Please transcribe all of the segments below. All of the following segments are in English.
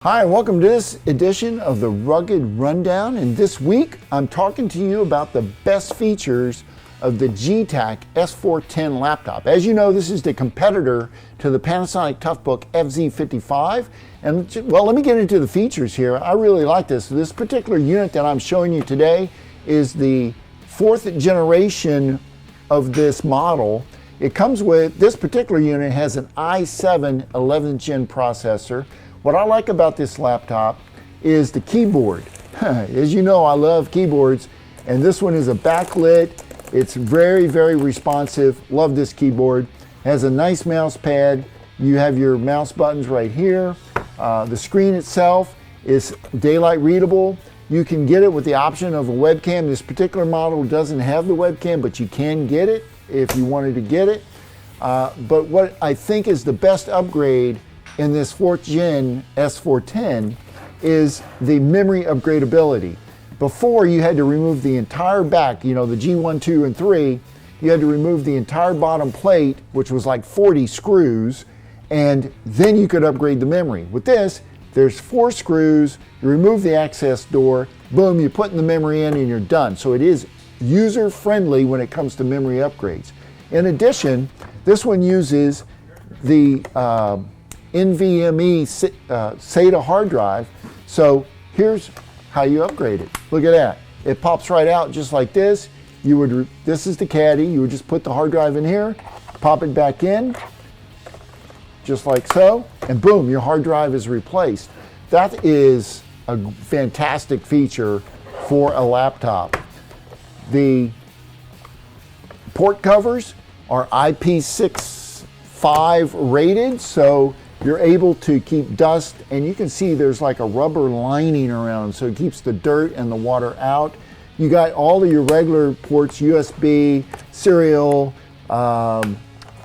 Hi, and welcome to this edition of the Rugged Rundown. And this week, I'm talking to you about the best features of the Getac S410 laptop. As you know, this is the competitor to the Panasonic Toughbook FZ55. And well, let me get into the features here. I really like this. This particular unit that I'm showing you today is the fourth generation of this model. It comes with, this particular unit has an i7 11th gen processor. What I like about this laptop is the keyboard. As you know, I love keyboards, and this one is a backlit. It's very, very responsive. Love this keyboard. Has a nice mouse pad. You have your mouse buttons right here. The screen itself is daylight readable. You can get it with the option of a webcam. This particular model doesn't have the webcam, but you can get it if you wanted to get it. But what I think is the best upgrade in this 4th gen S410 is the memory upgradability. Before, you had to remove the entire back, you know, the G1, 2, and 3, you had to remove the entire bottom plate, which was like 40 screws, and then you could upgrade the memory. With this, there's 4 screws, you remove the access door, boom, you put in the memory in and you're done. So it is user-friendly when it comes to memory upgrades. In addition, this one uses the NVMe SATA hard drive. So here's how you upgrade it. Look at that. It pops right out just like this. This is the caddy. You would just put the hard drive in here, pop it back in, just like so, and boom, your hard drive is replaced. That is a fantastic feature for a laptop. The port covers are IP65 rated, so you're able to keep dust, and you can see there's like a rubber lining around, so it keeps the dirt and the water out. You got all of your regular ports, USB, serial,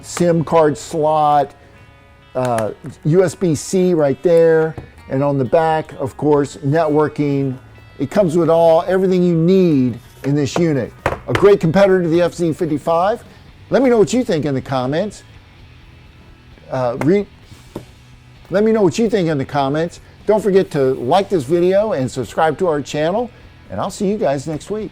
SIM card slot, USB-C right there, and on the back, of course, networking. It comes with everything you need in this unit. A great competitor to the FZ55. Let me know what you think in the comments. Let me know what you think in the comments. Don't forget to like this video and subscribe to our channel, and I'll see you guys next week.